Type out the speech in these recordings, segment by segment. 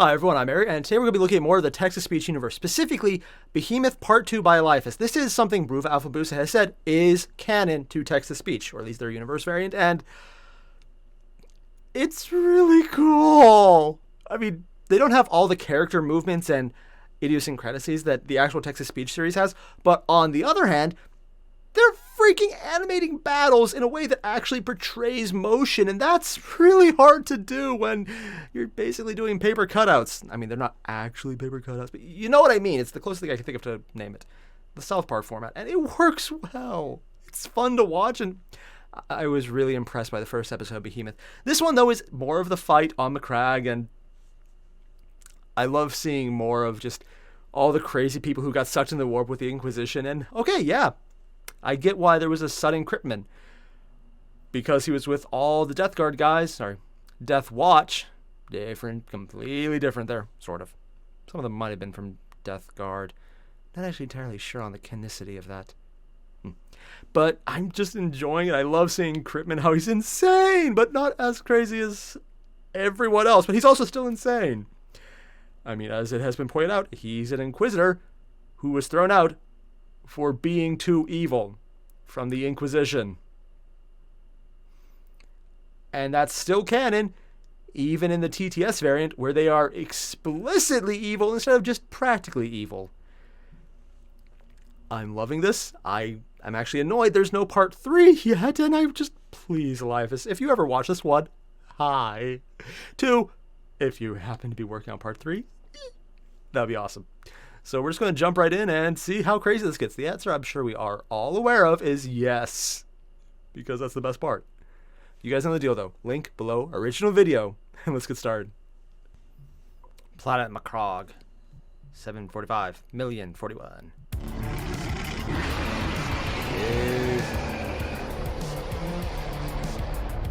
Hi everyone, I'm Airier, and today we're going to be looking at more of the text-to-speech universe, specifically Behemoth Part 2 by Eliphas. This is something ALPHA has said is canon to text-to-speech, or at least their universe variant, and it's really cool. I mean, they don't have all the character movements and idiosyncrasies that the actual text-to-speech series has, but on the other hand, they're freaking animating battles in a way that actually portrays motion, and that's really hard to do when you're basically doing paper cutouts. I mean, they're not actually paper cutouts, but you know what I mean. It's the closest thing I can think of to name it. The South Park format, and it works well. It's fun to watch, and I was really impressed by the first episode of Behemoth. This one, though, is more of the fight on the crag, and I love seeing more of just all the crazy people who got sucked in the warp with the Inquisition, and okay, yeah, I get why there was a sudden Cryptman. Because he was with all the Death Guard guys. Sorry, Death Watch. Different, completely different there, sort of. Some of them might have been from Death Guard. Not actually entirely sure on the canonicity of that. But I'm just enjoying it. I love seeing Cryptman, how he's insane, but not as crazy as everyone else. But he's also still insane. I mean, as it has been pointed out, he's an Inquisitor who was thrown out for being too evil from the Inquisition. And that's still canon, even in the TTS variant, where they are explicitly evil instead of just practically evil. I'm loving this. I'm actually annoyed there's no part 3 yet, and I'm just, please, Eliphas, if you ever watch this one, hi. 2, if you happen to be working on part 3, that'd be awesome. So we're just going to jump right in and see how crazy this gets. The answer I'm sure we are all aware of is yes, because that's the best part. You guys know the deal, though. Link below original video, and let's get started. Planet Macrog, 745,041.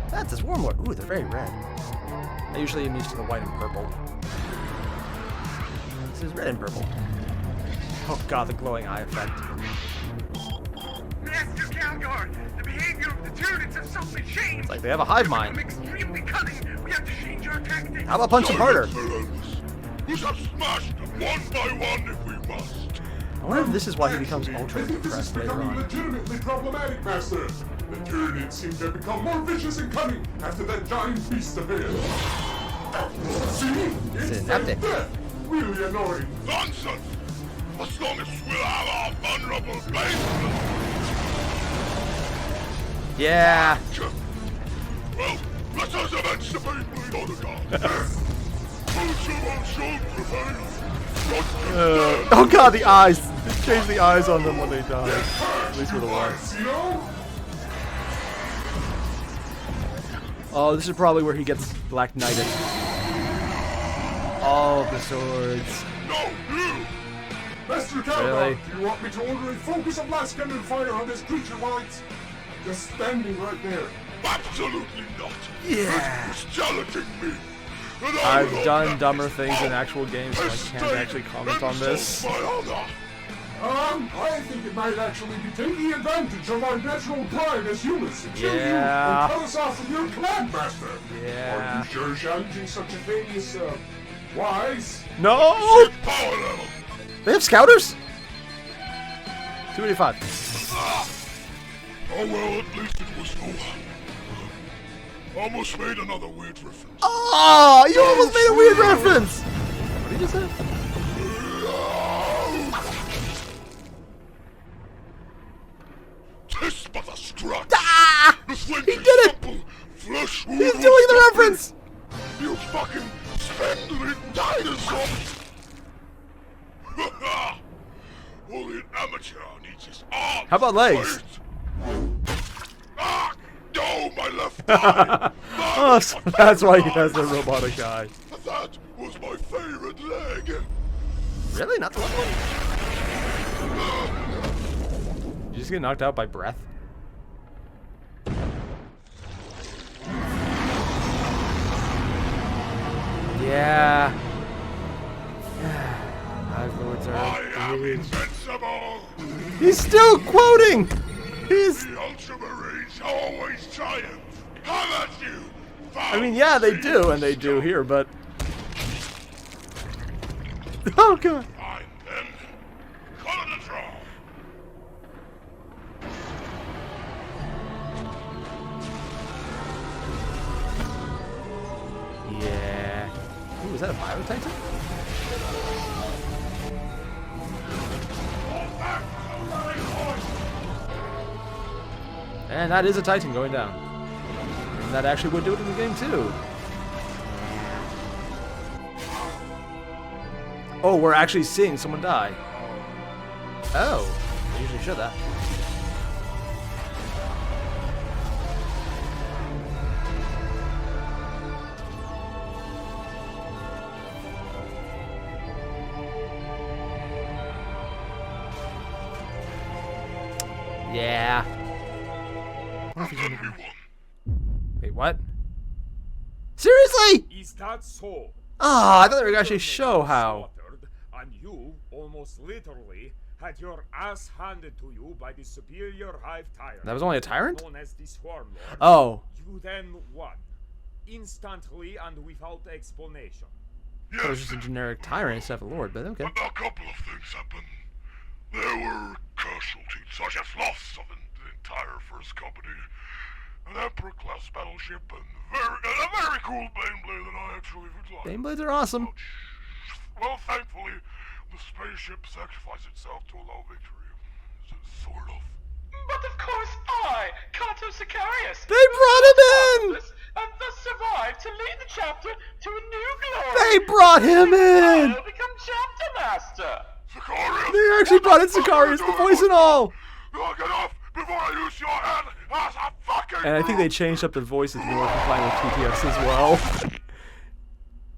That's this Warlord. Ooh, they're very red. I usually am used to the white and purple. This is red and purple. Oh god, the glowing eye effect. Master Calgard, the behavior of the tyrants have suddenly changed. It's like they have a hive mind. Extremely cunning. We have to change our tactics. How about punch them harder? We shall smash them one by one if we must. I wonder if this is why he becomes ultra This is depressed later becoming on. legitimately problematic, Master. The Tyranids seem to have become more vicious and cunning after that giant beast appeared. See? It's Synaptic. death. Really annoying. Nonsense! As long as we'll have our vulnerable base. Yeah. Well, let us avenge the people on the guard. Oh god, the eyes! Just change the eyes on them when they die. At least for the one. Oh, this is probably where he gets Black Knighted. All of the swords. No, you! Master Calgard, Really? do you want me to order a focus of blast cannon fire on this creature while it's just standing right there? Absolutely not. Yeah. It's challenging me. And I I've will done not dumber give things in up. actual games, so I can't actually comment on this. My honor. I think it might actually be taking advantage of our natural pride as humans to kill you Yeah. and cut us off from your clan, Master. Yeah. Are you sure challenging such a famous, wise? No! Power level. They have scouters? 285. Oh well, at least it was no. Almost made another weird reference. Oh, you almost made a weird reference! What did you just say? Tis but a scratch. Ah! The He did it! Flesh wound He's doing the reference! You fucking spindly dinosaur! Only an amateur needs his arms. How about legs? raised. Ah! No, my left eye! Oh, so that's why he has the robotic eye. That was my favorite leg. Really? Not the left one? Did you just get knocked out by breath? Yeah. Hive Lords I are am huge. invincible. He's still quoting! He's... The Ultramarines always triumph. How about you? I mean, yeah, they do, and they do here, but Oh god. Fine then. Call it a draw. Yeah. Ooh, is that a Bio Titan? And that is a Titan going down. And that actually would do it in the game too. Oh, we're actually seeing someone die. Oh, they usually show that. Yeah. Wait, what? Seriously? Is that so? Ah, I thought they were gonna actually show how. Slaughtered, and you, almost literally, had your ass handed to you by the superior hive tyrant. That was only a tyrant? Known as the Swarm Lord. Oh. You then won. Instantly and without explanation. That was just a generic tyrant instead of a lord, but okay. But a couple of things happened. There were casualties, such as loss of the entire First Company, an Emperor-class battleship, and a very cool Baneblade that I actually would like. Baneblades are awesome. Well, thankfully, the spaceship sacrificed itself to allow victory. Sort of. But of course I, Kato Sicarius, They brought him in! and thus survived to lead the chapter to a new glory. They brought him in! I'll become chapter master. Sicarius! They actually brought in Sicarius, the voice and all! Knock it off before I use your hand as a fucking And I think they changed up the voices to be more compliant with TTS as well.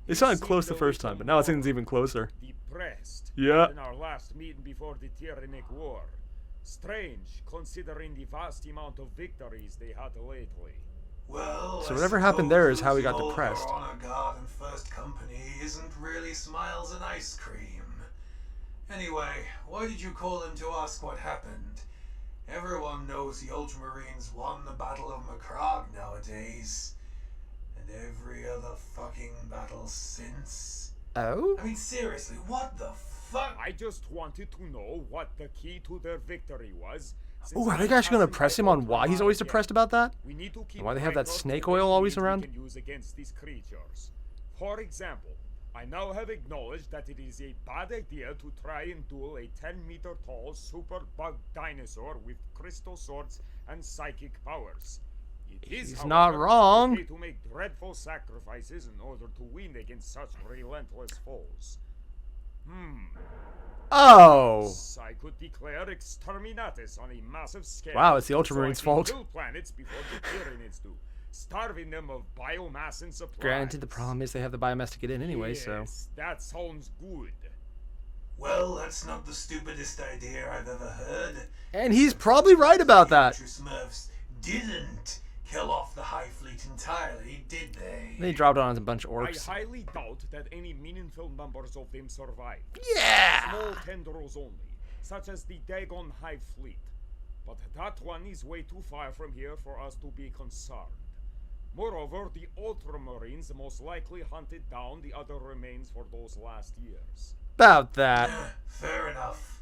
They sounded close the first time, but now it seems even closer. Depressed. Yeah. In our last meeting before the Tyrannic War. Strange, considering the vast amount of victories they had lately. Well, So I whatever happened there is how he got suppose depressed. your honor guard and First Company isn't really smiles and ice cream. Anyway, why did you call in to ask what happened? Everyone knows the Ultramarines won the Battle of Macragge nowadays. And every other fucking battle since. Oh? I mean, seriously, what the fuck? I just wanted to know what the key to their victory was. Ooh, are they actually gonna press him on why he's always depressed about that? We need to keep And why they have that records snake of the oil always tools we around? can use against these creatures. For example, I now have acknowledged that it is a bad idea to try and duel a 10-meter tall super bug dinosaur with crystal swords and psychic powers. It is, He's not however, wrong. okay to make dreadful sacrifices in order to win against such relentless foes. Oh! I could declare exterminatus on a massive scale. Wow, it's the so I Ultramarines' can fault. kill planets before the Tyranids do, starving them of biomass and supplies. Granted, the problem is they have the biomass to get in anyway, so. Yes, that sounds good. Well, that's not the stupidest idea I've ever heard. And he's probably right about that. The Smurfs didn't kill off the High Fleet entirely, did they? They dropped on a bunch of I orcs. highly doubt that any meaningful numbers of them survived. Yeah! Small tendrils only, such as the Dagon Hive Fleet. But that one is way too far from here for us to be concerned. Moreover, the Ultramarines most likely hunted down the other remains for those last years. About that. Fair enough.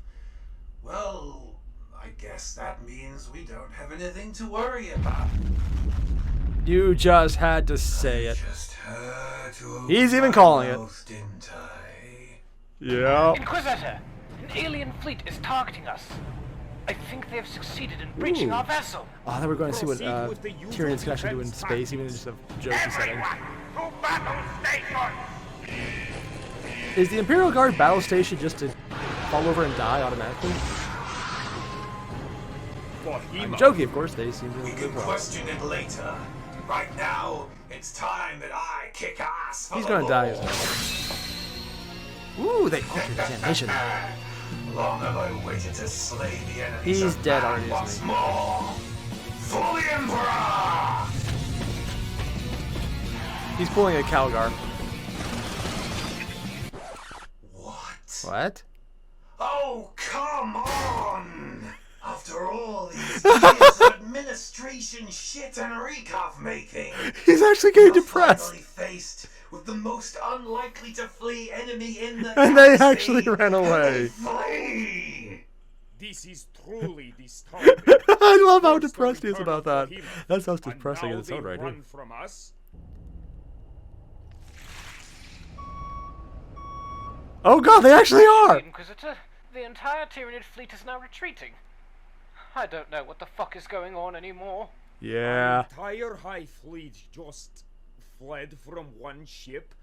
Well, I guess that means we don't have anything to worry about. You just had to say it. Just had to He's even open calling my it. mouth, didn't I? Yeah. Inquisitor, an alien fleet is targeting us. I think they have succeeded in breaching Ooh. our vessel. Oh, I thought we were going to see what Proceed with the usual Tyranids can actually do in defense space, even in just a jokey setting. to battle station! Is the Imperial Guard battle station just to fall over and die automatically? I'm joking, of course. They seem to We do can well. question it later. Right now, it's time that I kick ass for He's the gonna die, Lord. isn't he? Ooh, they altered his animation. Long have I waited to slay the enemies He's of dead man already, once isn't he? more. For the Emperor! He's pulling a Calgar. What? What? Oh, come on! After all these years of administration shit and recalf making, He's actually getting you're depressed. finally faced with the most unlikely to flee enemy in the And they galaxy. actually ran away. Flee! This is truly disturbing. I love how First the depressed he is return about of that. Behemoth, That sounds and depressing in now its own they right. run from us. Oh god, they actually are! Inquisitor, the entire Tyranid fleet is now retreating. I don't know what the fuck is going on anymore. Yeah. Our entire high fleet just fled from one ship.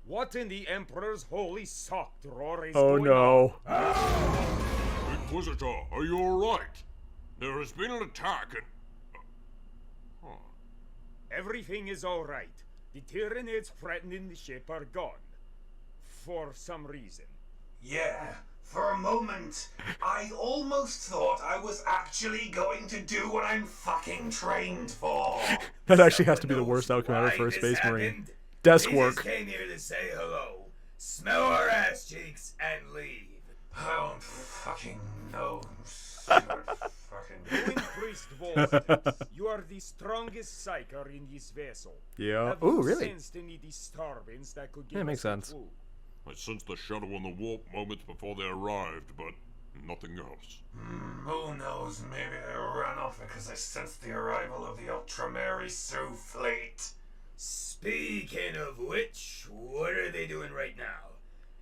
What in the Emperor's holy sock drawer is Oh going no. on? Inquisitor, are you alright? There has been an attack and... Everything is alright. The Tyranids threatening the ship are gone. For some reason. Yeah, for a moment, I almost thought I was actually going to do what I'm fucking trained for. That actually has to be the worst outcome ever for a Space Marine. Desk work. Came here to say hello, smell our ass cheeks, and leave. I don't fucking know. You increased voltage. You are the strongest psyker in this vessel. Yeah. Have Ooh, you really? sensed any disturbance that could give Yeah, us makes a sense. clue? I sensed the shadow on the warp moments before they arrived, but nothing else. Who knows? Maybe they ran off because I sensed the arrival of the Ultramary Sioux fleet. Speaking of which, what are they doing right now?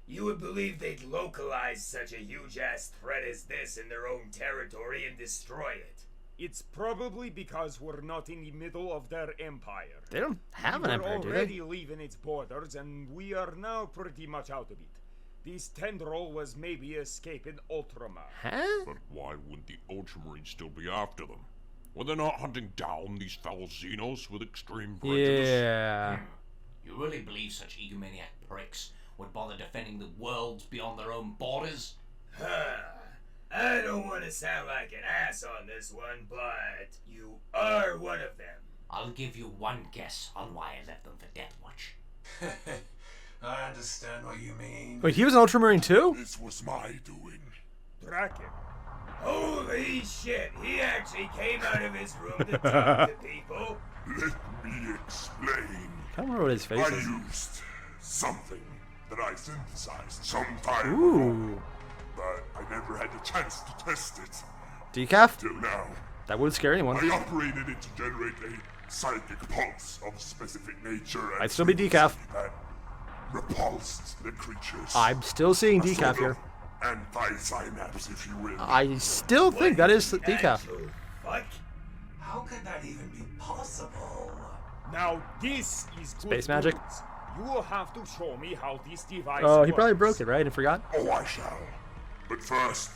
You would believe they'd localize such a huge-ass threat as this in their own territory and destroy it. It's probably because we're not in the middle of their empire. They don't have We an were empire, do already they? leaving its borders, and we are now pretty much out of it. This tendril was maybe escaping Ultramar. Huh? But why wouldn't the Ultramarines still be after them? Were they not hunting down these foul Xenos with extreme prejudice? Yeah. You really believe such egomaniac pricks would bother defending the worlds beyond their own borders? I don't want to sound like an ass on this one, but you are one of them. I'll give you one guess on why I left them for Death Watch. I understand what you mean. Wait, he was an Ultramarine too? This was my doing. Draken. Holy shit, he actually came out of his room to talk to people. Let me explain. I can't remember what his face I is. used something that I synthesized some time ago, Ooh. but I never had the chance to test it Decaf? till now. That would scare anyone. I operated it to generate a psychic pulse of specific nature and I'd still be decaf. that repulsed the creatures. I'm still seeing A sort decaf of here. Anti-synapse, if you will. I still think that is decaf. Actual fuck? How could that even be possible? Now this is good Space magic? news. You will have to show me how this device Oh, works. he probably broke it, right? And forgot? Oh, I shall. But first,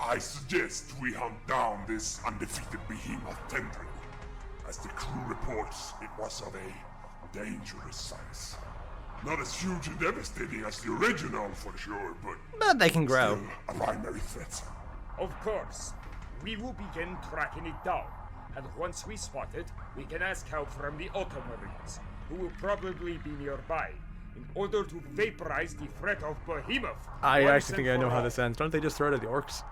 I suggest we hunt down this undefeated behemoth tendril. As the crew reports, it was of a dangerous size. Not as huge and devastating as the original, for sure, but But they can grow. still a primary threat. Of course. We will begin tracking it down. And once we spot it, we can ask help from the Ultramarines, who will probably be nearby, in order to vaporize the threat of Behemoth. I once actually think and I know for how all. this ends. Don't they just throw it at the orcs?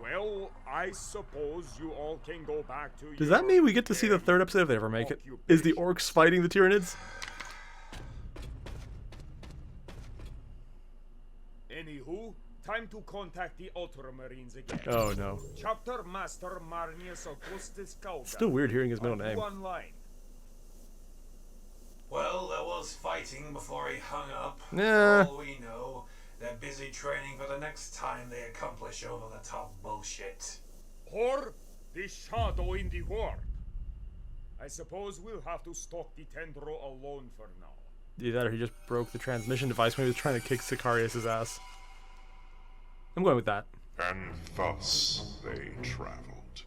Well, I suppose you all can go back to Does that mean we get to see the third episode if they ever make it? Is the orcs fighting the Tyranids? Anywho, time to contact the Ultramarines again. Oh no. Chapter Master Marnius Augustus Kauda. Still weird hearing his middle Are you name. online? Well, there was fighting before he hung up. Yeah. For all we know, they're busy training for the next time they accomplish over-the-top bullshit. Or the shadow in the warp. I suppose we'll have to stalk the tendril alone for now. Either that or he just broke the transmission device when he was trying to kick Sicarius' ass. I'm going with that. And thus they traveled,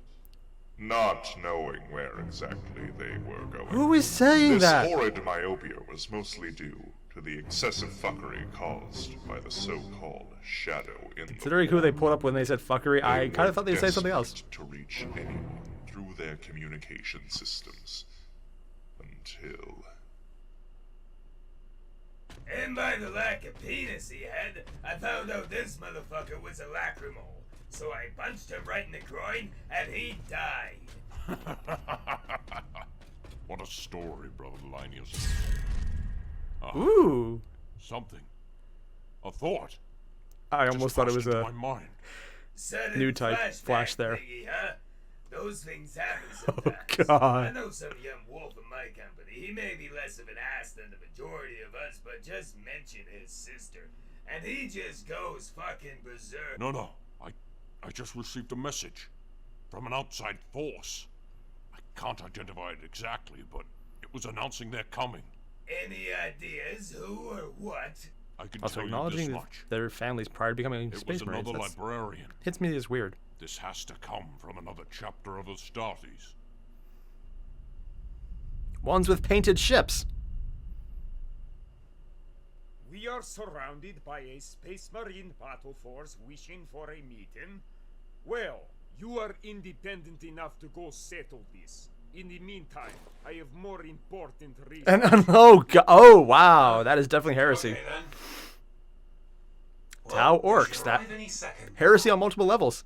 not knowing where exactly they were going. Who is saying This that? horrid myopia was mostly due to the excessive fuckery caused by the so-called shadow in Considering who they pulled up when they said fuckery, I kind of thought they'd say something else. desperate to reach anyone through their communication systems. Until... And by the lack of penis he had, I found out this motherfucker was a lacrimal. So I punched him right in the groin, and he died. What a story, Brother Linus. Ooh. Something. A thought. I almost thought it was into a my mind. Sudden new type flashback flash there. thingy, huh? Those things happen Oh, sometimes. God. I know some young wolf in my company. He may be less of an ass than the majority of us, but just mention his sister, and he just goes fucking berserk. No. I just received a message from an outside force. I can't identify it exactly, but it was announcing they're coming. Any ideas who or what? I can Also tell you acknowledging this that much. their families prior to becoming It Space was Marines. another That's, librarian. hits me as weird. This has to come from another chapter of Astartes. Ones with painted ships. We are surrounded by a Space Marine battle force wishing for a meeting. Well, you are independent enough to go settle this. In the meantime, I have more important reasons. And oh wow, that is definitely heresy. Okay, then. Tau Well, we orcs, should that arrive any second. heresy on multiple levels.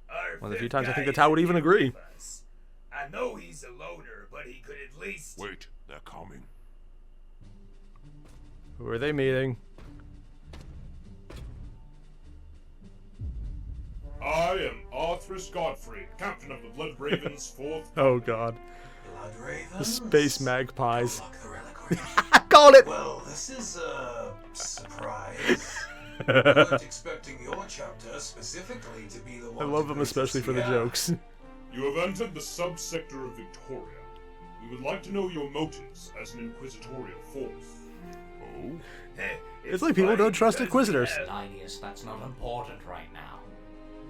Our One of the few fifth times I guy think the Tau would isn't even here agree. with us. I know he's a loner, but he could at least. Wait, they're coming. Who are they meeting? I am Arthurus Godfrey, captain of the Blood Ravens' 4th. Oh god. Blood Ravens? The space magpies. Unlock the reliquary. I called it! Well, this is a surprise. I wasn't expecting your chapter specifically to be the one. I love to them grace especially us for the here. jokes. You have entered the subsector of Victoria. We would like to know your motives as an inquisitorial force. Oh? It's like people don't trust Inquisitors. Didius, that's not important right now.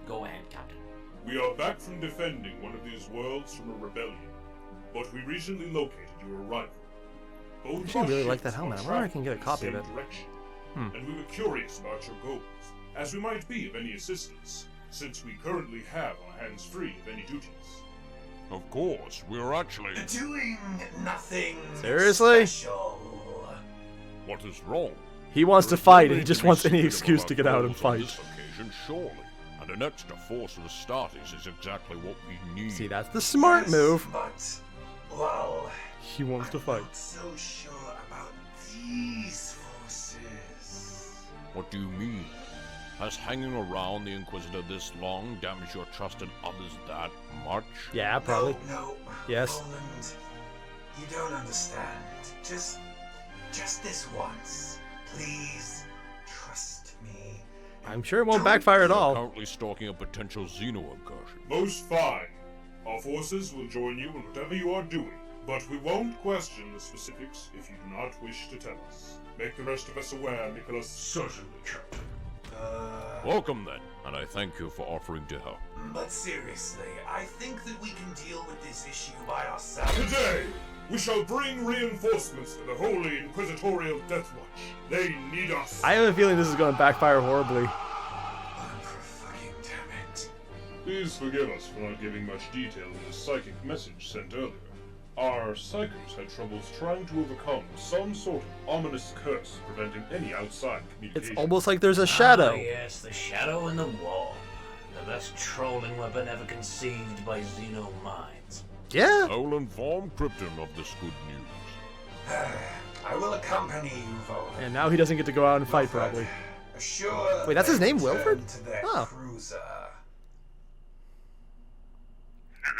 Go ahead, Captain. We are back from defending one of these worlds from a rebellion, but we recently located your arrival. Both I of actually our really like ships that helmet. are I wonder if I can get a traveling copy in of the it. same direction, and we were curious about your goals, as we might be of any assistance, since we currently have our hands free of any duties. Of course, we're actually... Doing nothing Seriously? special. What is wrong? He wants to fight and he just wants any excuse to get out and On fight. this occasion, surely. And an extra force of Astartes is exactly what we need. See, that's the smart Yes, move. But, well, He wants to I'm fight. not so sure about these forces. What do you mean? Has hanging around the Inquisitor this long damaged your trust in others that much? Yeah, probably. No. Yes. Roland, you don't understand. Just this once. Please trust me. I'm sure it won't backfire at all. Currently stalking a potential Xeno incursion. Most fine. Our forces will join you in whatever you are doing, but we won't question the specifics if you do not wish to tell us. Make the rest of us aware, Nicholas. Certainly, Captain. Welcome then, and I thank you for offering to help. But seriously, I think that we can deal with this issue by ourselves. Today, we shall bring reinforcements to the Holy Inquisitorial Death Watch. They need us. I have a feeling this is going to backfire horribly. Fucking-damn-it. Please forgive us for not giving much detail in the psychic message sent earlier. Our psychics had troubles trying to overcome some sort of ominous curse preventing any outside communication. It's almost like there's a shadow. Ah, yes, the shadow in the wall. The best trolling weapon ever conceived by Xeno minds. Yeah. I will inform Krypton of this good news. I will accompany you, Volan. And now he doesn't get to go out and fight, probably. Assure Wait, that's his name, them to Wilfred? turn to their Oh. cruiser. I've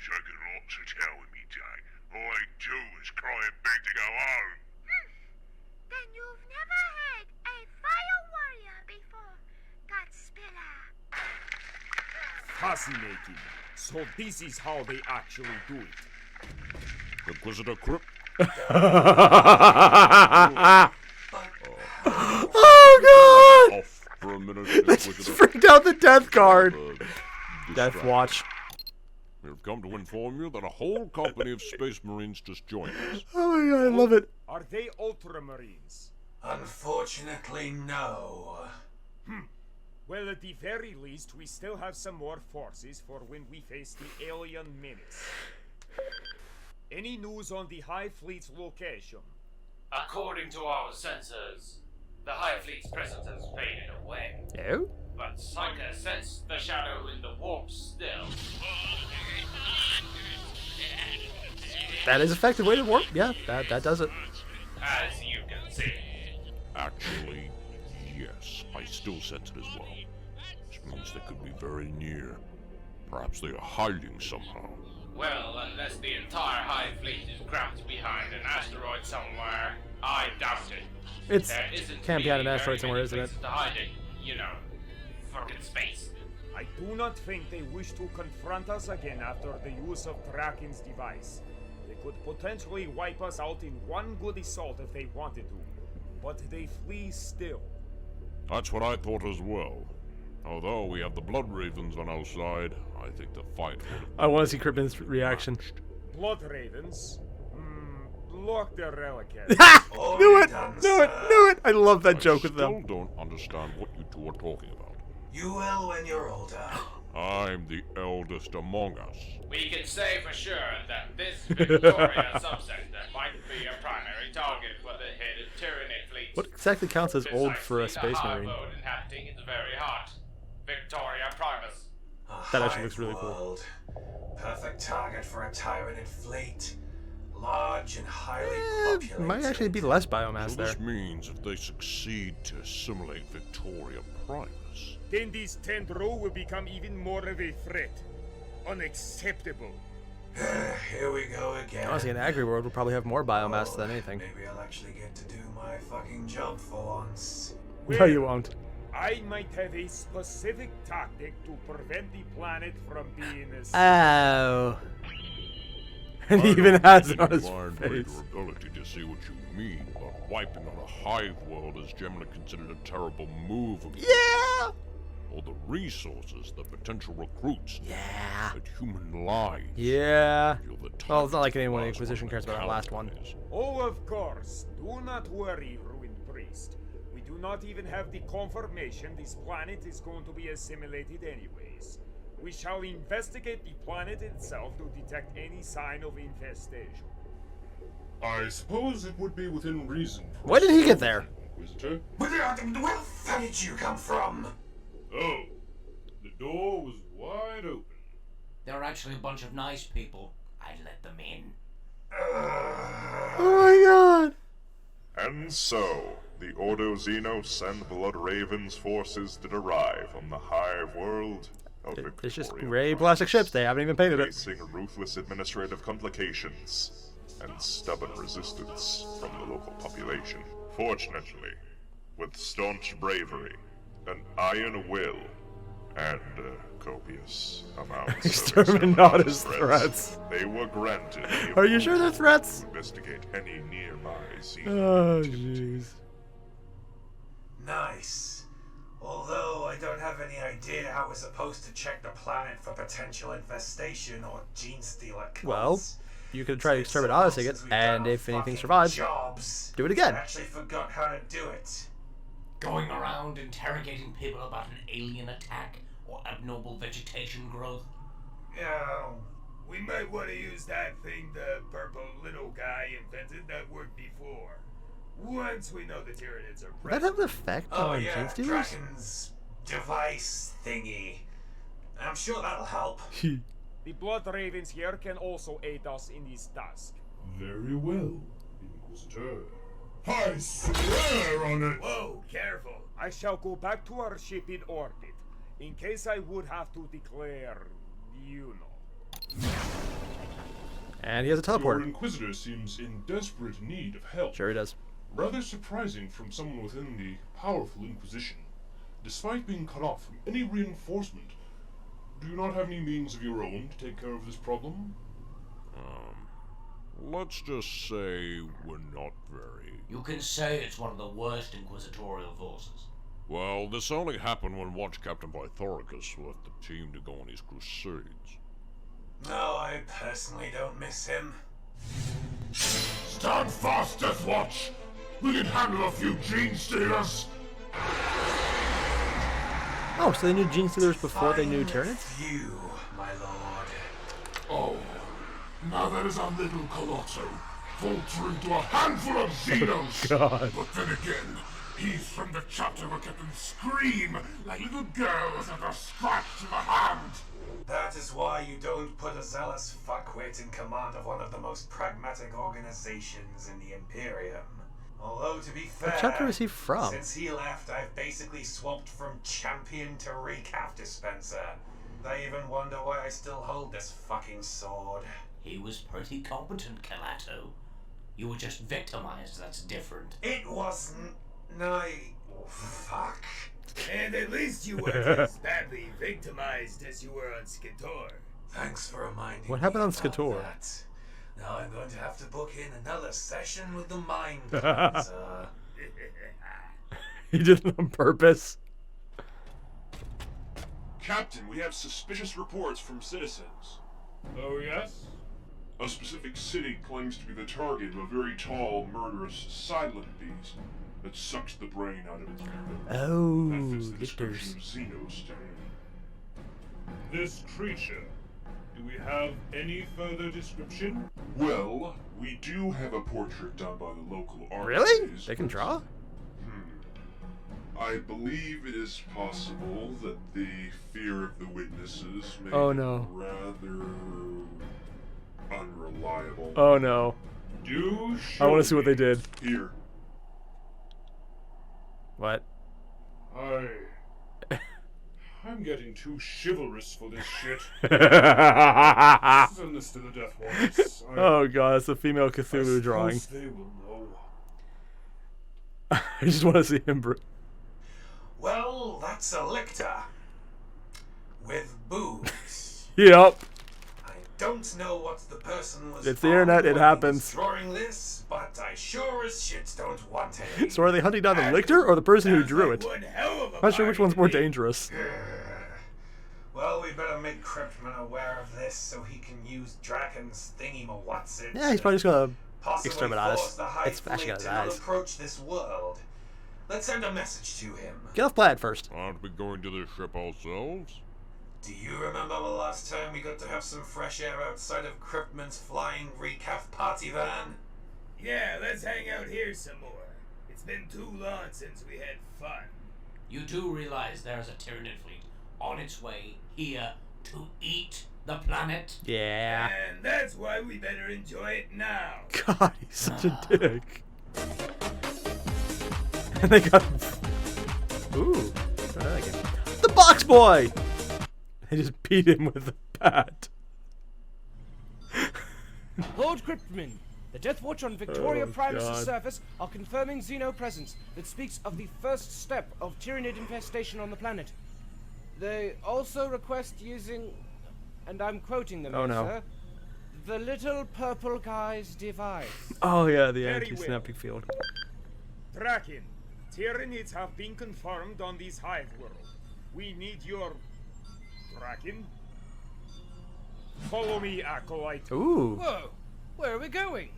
taken lots of tell with me, Jay. All I do is cry and beg to go home. Then you've never had a fire warrior before, Godspiller. Fascinating. So this is how they actually do it. Inquisitor Krypt. Oh god! Off for a minute, They just Inquisitor. freaked out the Death Guard. Death Distract. Watch. We've come to inform you that a whole company of Space Marines just joined us. Oh my god, I love it. Are they Ultramarines? Unfortunately, no. Well, at the very least, we still have some more forces for when we face the alien menace. Any news on the High Fleet's location? According to our sensors, the High Fleet's presence has faded away. Oh? But I can sense the shadow in the warp still. That is effective way to work. Yeah, that does it. as you can see. Actually, yes, I still sense it as well. Which means they could be very near. Perhaps they are hiding somehow. Well, unless the entire Hive fleet is cramped behind an asteroid somewhere, I doubt it. It's There isn't can't be on an really asteroid very somewhere, many isn't it? places to hide it, you know, fucking space. I do not think they wish to confront us again after the use of Draken's device. They could potentially wipe us out in one good assault if they wanted to, but they flee still. That's what I thought as well. Although we have the Blood Ravens on our side, I think the fight would have... I want to see Krypton's reaction. Blood Ravens? Block their relic. Knew it! Knew it! I love that joke with them. I still don't understand what you two are talking about. You will when you're older. I'm the eldest among us. We can say for sure that this Victoria subsector might be a primary target for the hidden Tyranid fleet. What exactly counts as old for a Precisely space the marine? Hive inhabiting its very heart. Victoria Primus. That actually looks really cool. World. Perfect target for a Tyranid fleet. Large and highly populated. Might actually be less biomass So there. this means if they succeed to assimilate Victoria Primus, Then this Tendro will become even more of a threat. Unacceptable. Here we go again. Honestly, an agri world would probably have more biomass than anything. Maybe I'll actually get to do my fucking job for once. No, you won't. I might have a specific tactic to prevent the planet from being as... Oh. And he even has it on his admired face. your ability to see what you mean, but wiping out a hive world is generally considered a terrible move. Yeah! All the resources, the potential recruits, yeah, the human lives. Yeah. You're the Well, it's not like anyone in Inquisition cares about that last one. Oh, of course. Do not worry, Ruined Priest. We do not even have the confirmation this planet is going to be assimilated anyways. We shall investigate the planet itself to detect any sign of infestation. I suppose it would be within reason. Why did he get there? Inquisitor? Where did you come from? Oh, the door was wide open. They're actually a bunch of nice people. I let them in. Oh my god! And so, the Ordo Xenos and Blood Ravens forces did arrive on the Hive world of Victoria. It's just gray plastic ships. They haven't even painted it. Facing ruthless administrative complications and stubborn resistance from the local population. Fortunately, with staunch bravery, an iron will, and copious amounts Exterminatus of threats. they were granted the Are you sure they're approval threats? to investigate any nearby Oh, jeez. Nice. Although I don't have any idea how we're supposed to check the planet for potential infestation or gene stealer cults. Well, you could try to Exterminatus it, and if anything survives, do it again. I actually forgot how to do it. Going around interrogating people about an alien attack or abnormal vegetation growth? Yeah, we might want to use that thing the purple little guy invented that worked before. Once we know the Tyranids are Would that have an effect on yeah, gene stealers? Draken's device thingy. I'm sure that'll help. The Blood Ravens here can also aid us in this task. Very well, Inquisitor. I swear on it! Whoa, careful. I shall go back to our ship in orbit, in case I would have to declare, you know. And he has a teleport. Your Inquisitor seems in desperate need of help. Sure he does. Rather surprising from someone within the powerful Inquisition. Despite being cut off from any reinforcement, do you not have any means of your own to take care of this problem? Let's just say we're not very... You can say it's one of the worst inquisitorial forces. Well, this only happened when Watch Captain Pythoricus left the team to go on his crusades. No, I personally don't miss him. Stand fast, Deathwatch! We can handle a few gene stealers! Oh, so they knew gene stealers before they knew Tyranids? You, my lord. Oh, now there is a little Colotto, faltering to a handful of Xenos! God. But then again, he's from the chapter where Captain scream like little girls at a scratch in the hand! That is why you don't put a zealous fuckwit in command of one of the most pragmatic organizations in the Imperium. Although, to be fair, What chapter is he from? since he left, I've basically swapped from champion to recap dispenser. I even wonder why I still hold this fucking sword. He was pretty competent, Calato. You were just victimized, that's different. It wasn't... No, oh, fuck. And at least you weren't as badly victimized as you were on Skitor. Thanks for reminding me. What happened on about Skitor? that. Now I'm going to have to book in another session with the mind cleanser. He did it on purpose. Captain, we have suspicious reports from citizens. Oh, yes? A specific city claims to be the target of a very tall, murderous, silent beast that sucks the brain out of its victim. Oh, That fits the victors. description of Xenos to me. This creature. Do we have any further description? Well, we do have a portrait done by the local artist. Really? They can draw? I believe it is possible that the fear of the witnesses may Oh, be no. rather unreliable. Oh no. Do I show want to see what they did. Here. What? I'm getting too chivalrous for this shit. Send this to the Death Watch. Oh god, it's a female Cthulhu drawing. They will know. I just want to see him. Well, that's a lictor. With boobs. Yep. I don't know what the person was. It's the internet, it when he was happens. Drawing this, but I sure as shit don't want any. So are they hunting down the lictor or the person who drew it? One hell of a Not sure which one's more dangerous. Well, we better make Cryptman aware of this so he can use Draken's thingy-ma-what's-it. Yeah, he's probably just gonna possibly exterminate force us. the High It's flashing Fleet out his to not eyes. approach this world. Let's send a message to him. Get off planet first. Aren't we going to the ship ourselves? Do you remember the last time we got to have some fresh air outside of Cryptman's flying recaf party van? Yeah, let's hang out here some more. It's been too long since we had fun. You do realize there's a Tyranid fleet on its way here to eat the planet? Yeah. And that's why we better enjoy it now. God, he's such a dick. And they got. Ooh. Try that again. The box boy! They just beat him with a bat. Lord Cryptman, the Death Watch on Victoria Oh, Primus' God. surface are confirming Xeno presence that speaks of the first step of Tyranid infestation on the planet. They also request using, and I'm quoting them Oh, here, no. sir, the little purple guy's device. Oh, yeah, the Very anti-snapping field. Draken, Tyranids have been confirmed on this hive world. We need your... Draken? Follow me, Acolyte. Ooh. Whoa, where are we going?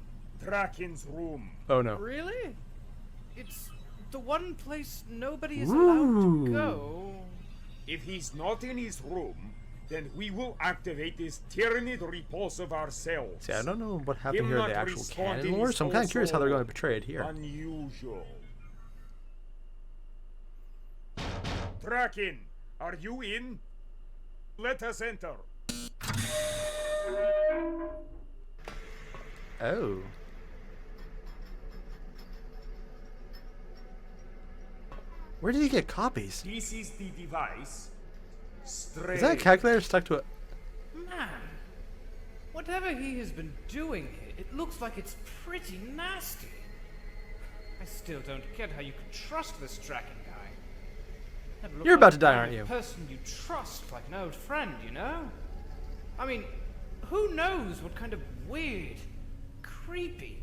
Draken's room. Oh, no. Really? It's the one place nobody is allowed Ooh. to go. If he's not in his room, then we will activate this Tyranid repulsive ourselves. See, I don't know what happened Him here in the not actual responding canon lore, is so I'm kind of curious how they're also going to portray it here. Unusual. Draken, are you in? Let us enter. Oh. Where did he get copies? This is the device. Is that a calculator stuck to it? Man, whatever he has been doing here, it looks like it's pretty nasty. I still don't get how you could trust this Draken guy. That looked You're about like to the die, kind aren't of you? Person you trust like an old friend, you know? I mean, who knows what kind of weird, creepy,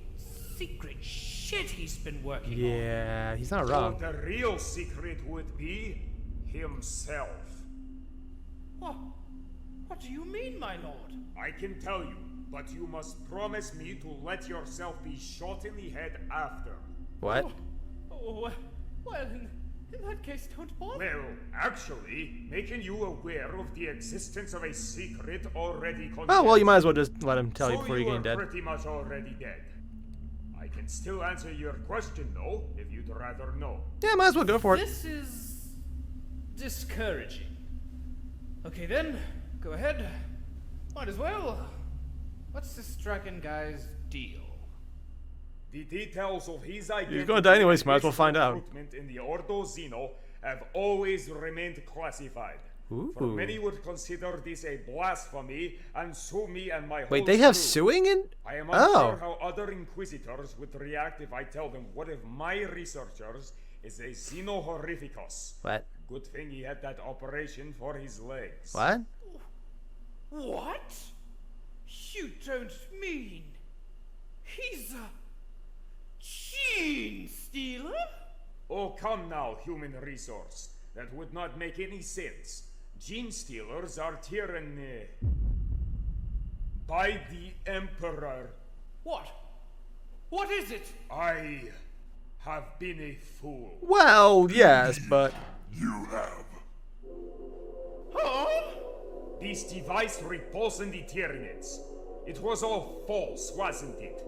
secret shit he's been working on. Yeah, he's not wrong. The real secret would be himself. What do you mean, my lord? I can tell you, but you must promise me to let yourself be shot in the head after. What? Oh, well, in that case, don't bother. Well, actually, making you aware of the existence of a secret already Oh, well, you might as well just let him tell you before you are get dead. pretty much already dead. I can still answer your question, though, if you'd rather know. Yeah, might as well go for it. This is discouraging. Okay then, go ahead. Might as well. What's this Draken guy's deal? The details of his identity He's gonna die anyways, might as well find out. recruitment in the Ordo Xeno have always remained classified. Ooh. For many would consider this a blasphemy and sue me and my whole Wait, they have crew. suing in? I am unsure how other Inquisitors would react if I tell them one of my researchers is a Xeno Horrificus. What? Good thing he had that operation for his legs. What? What? You don't mean he's a gene stealer? Oh, come now, human resource. That would not make any sense. Gene stealers are tyranny by the Emperor. What? What is it? I have been a fool. Well, yes, but... You have. Huh? This device repulsing the Tyranids. It was all false, wasn't it?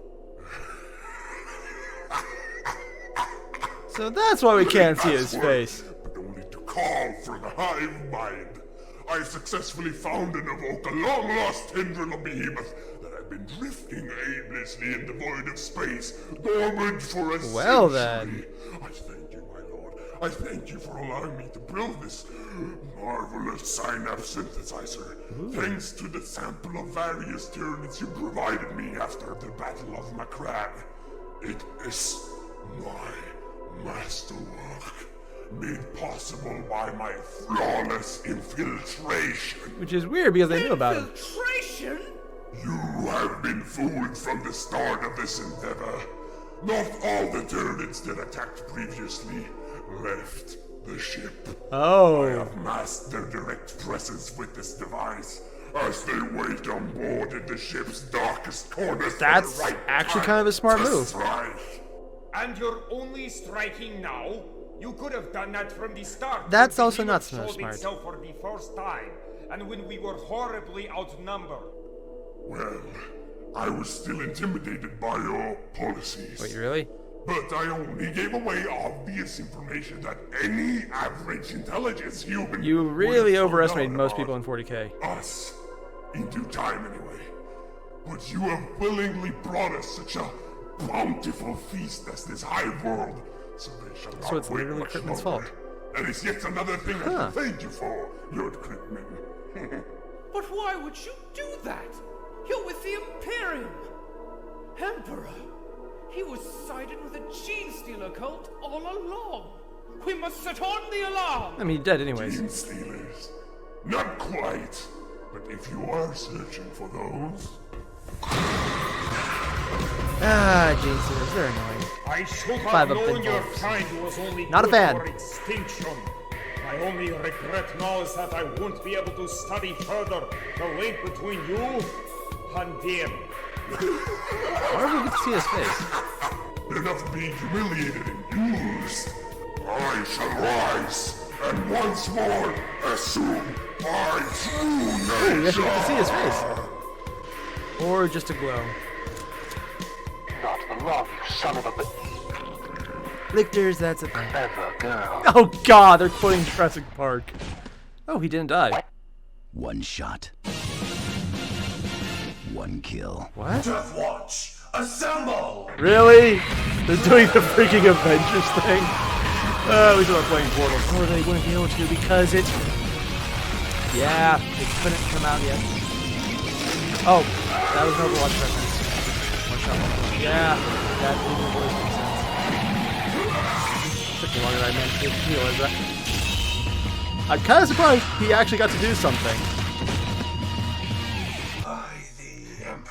So that's why we can't see his face. But only to call for the hive mind. I successfully found and awoke a long-lost tendril of Behemoth that had been drifting aimlessly in the void of space, dormant for a Well, century. then. I thank you, my lord. I thank you for allowing me to build this marvelous synapse synthesizer. Thanks to the sample of various Tyranids you provided me after the Battle of Macran. It is my masterwork, made possible by my flawless infiltration. Which is weird because they knew about him. Infiltration? You have been fooled from the start of this endeavor. Not all the Tyranids that attacked previously left the ship. Oh. I have masked their direct presence with this device as they wait on board in the ship's darkest corners. That's for the right actually time kind of a smart to move. strike. And you're only striking now? You could have done that from the start. That's when also not Behemoth so showed smart. itself for the first time, and when we were horribly outnumbered. Well, I was still intimidated by your policies. Wait, really? But I only gave away obvious information that any average intelligence human You would really have overestimated forgotten most about people in 40k. us. In due time, anyway. But you have willingly brought us such a bountiful feast as this high world, so they shall not So it's wait literally much Crittman's longer. fault. That is yet another thing I Huh. can thank you for, Lord Crittman. But why would you do that? You're with the Imperium. Emperor, he was sided with a gene stealer cult all along. We must set on the alarm. I mean, he's dead anyways. Gene stealers. Not quite. But if you are searching for those, Ah, gene stealers, they're annoying. I should Five have of known them your both. kind was only Not a good fan. for extinction. My only regret now is that I won't be able to study further the link between you and them. Why don't we get to see his face? enough being humiliated and used. I shall rise and once more assume my true Ooh, we nature. actually get to see his face. Or just a glow. Not the love, you son of a Lictors, that's a thing. clever girl. Oh god, they're quoting Jurassic Park. Oh, he didn't die. One shot. One kill. What? Death Watch, assemble! Really? They're doing the freaking Avengers thing? At least they're not playing Portal. Oh, they wouldn't be able to because it... Yeah, it couldn't come out yet. Oh, that was an Overwatch reference. One shot, one kill. Yeah, that didn't voice make sense. Took me longer than I meant to realize that. I'm kind of surprised he actually got to do something.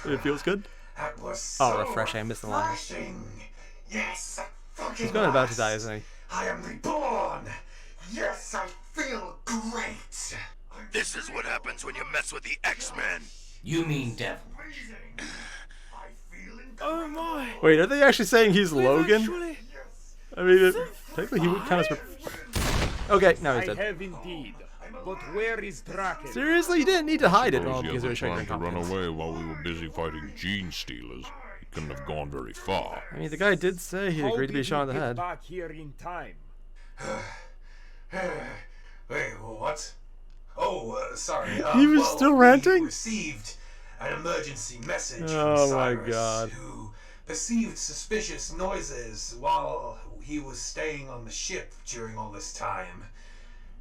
It feels good. That was Oh, so refreshing. I missed the line. refreshing. Yes, fucking He's going about to yes. die, isn't he? I am reborn. Yes, I feel great. This is what happens when you mess with the X-Men. You mean devil. Oh my! Wait, are they actually saying he's Logan? Actually... I mean, technically he would kind of... Okay, now he's I dead. have indeed. But where is Draken? Seriously, you didn't need to hide it. Suppose Well, he because they were hasn't showing tried to run incompetence. away while we were busy fighting gene stealers. He couldn't have gone very far. I mean, the guy did say he agreed to be shot in the How did you head. get back here in time? Wait, what? Oh, sorry. He was well, still we ranting? received an emergency message Oh from my Cyrus, God. who perceived suspicious noises while he was staying on the ship during all this time.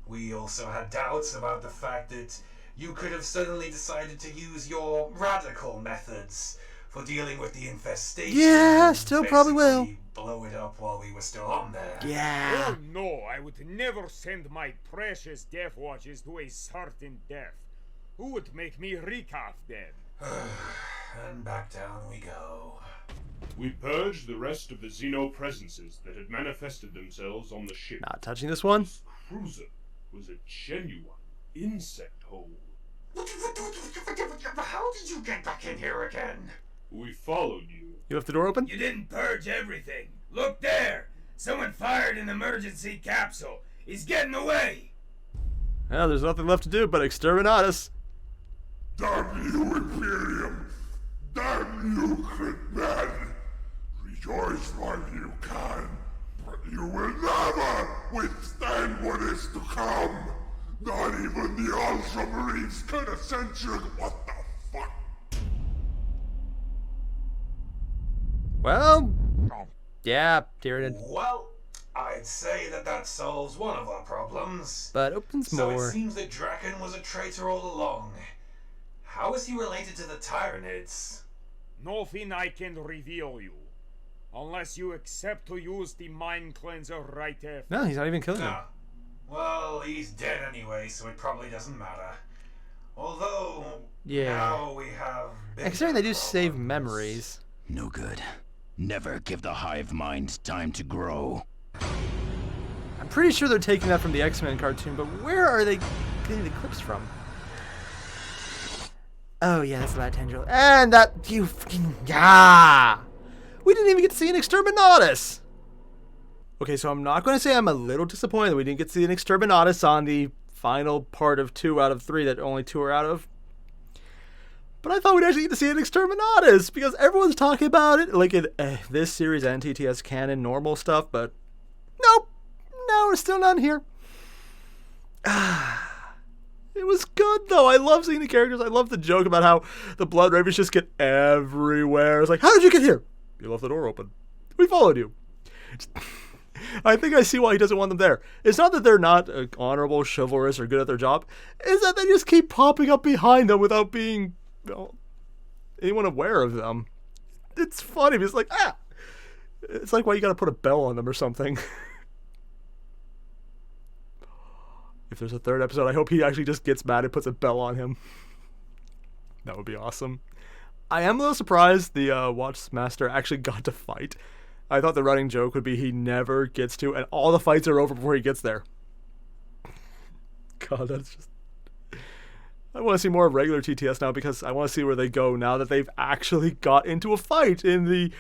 We also had doubts about the fact that you could have suddenly decided to use your radical methods for dealing with the infestation. Yeah, and still probably will. basically blow it up while we were still on there. Yeah. Oh no, I would never send my precious Death Watches to a certain death. Who would make me recap them? And back down we go. We purged the rest of the xenopresences that had manifested themselves on the ship. Not touching this one. This cruiser was a genuine insect hole. How did you get back in here again? We followed you. You left the door open? You didn't purge everything. Look there! Someone fired an emergency capsule. He's getting away! Well, there's nothing left to do but exterminatus. Damn you, Imperium! Damn you, Critman! Rejoice while you can, but you will never withstand what is to come! Not even the Ultramarines can ascension! What the fuck? Well, yeah, Tyranid. Well, I'd say that solves one of our problems. But opens So more. it seems that Draken was a traitor all along. How is he related to the Tyranids? Nothing I can reveal you. Unless you accept to use the mind cleanser right after. No, he's not even killing him. Well, he's dead anyway, so it probably doesn't matter. Although, Yeah. now we have... Considering they do save memories. No good. Never give the hive mind time to grow. I'm pretty sure they're taking that from the X-Men cartoon, but where are they getting the clips from? Oh yeah, that's a lot of tendril. And that you fucking we didn't even get to see an Exterminatus. Okay, so I'm not going to say I'm a little disappointed that we didn't get to see an Exterminatus on the final part of 2 out of 3 that only 2 are out of. But I thought we'd actually get to see an Exterminatus because everyone's talking about it, like in this series and TTS canon normal stuff. But nope, no, we're still not here. It was good though. I love seeing the characters. I love the joke about how the Blood Ravens just get everywhere. It's like, how did you get here? You left the door open. We followed you. I think I see why he doesn't want them there. It's not that they're not honorable, chivalrous, or good at their job. It's that they just keep popping up behind them without being anyone aware of them. It's funny because like, it's like why you gotta put a bell on them or something. If there's a 3rd episode, I hope he actually just gets mad and puts a bell on him. That would be awesome. I am a little surprised the Watchmaster actually got to fight. I thought the running joke would be he never gets to, and all the fights are over before he gets there. God, that's just... I want to see more of regular TTS now because I want to see where they go now that they've actually got into a fight in the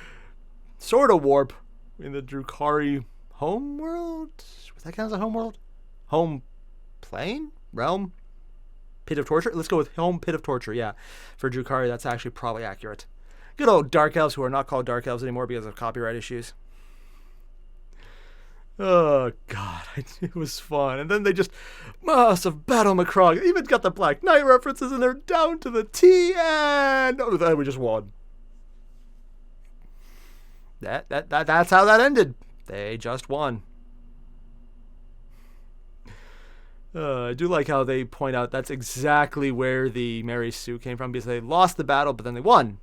sort of warp in the Drukhari homeworld. Would that count as a homeworld? Home plane? Realm? Pit of Torture? Let's go with Home Pit of Torture, yeah. For Drukhari, that's actually probably accurate. Good old Dark Elves who are not called Dark Elves anymore because of copyright issues. Oh, God. It was fun. And then they just... Massive Battle Macrog. Even got the Black Knight references and they're down to the T and... Oh, then we just won. That's how that ended. They just won. I do like how they point out that's exactly where the Mary Sue came from because they lost the battle, but then they won.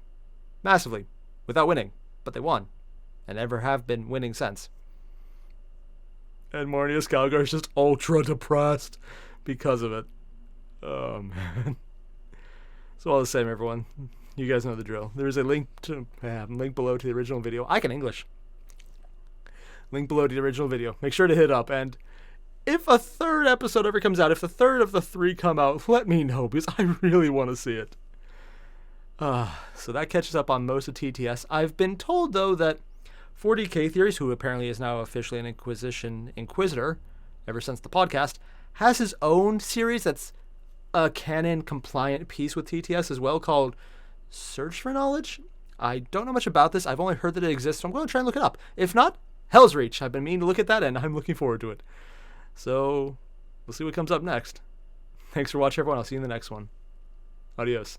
Massively. Without winning. But they won. And never have been winning since. And Marnia Skalgar is just ultra depressed because of it. Oh, man. So all the same, everyone. You guys know the drill. There's a link below to the original video. I can English. Link below to the original video. Make sure to hit up. And if a 3rd episode ever comes out, if the 3rd of the 3 come out, let me know because I really want to see it. So that catches up on most of TTS. I've been told, though, that 40K Theories, who apparently is now officially an Inquisitor ever since the podcast, has his own series that's a canon-compliant piece with TTS as well called Search for Knowledge. I don't know much about this. I've only heard that it exists, so I'm going to try and look it up. If not, Hell's Reach. I've been meaning to look at that, and I'm looking forward to it. So, we'll see what comes up next. Thanks for watching, everyone. I'll see you in the next one. Adios.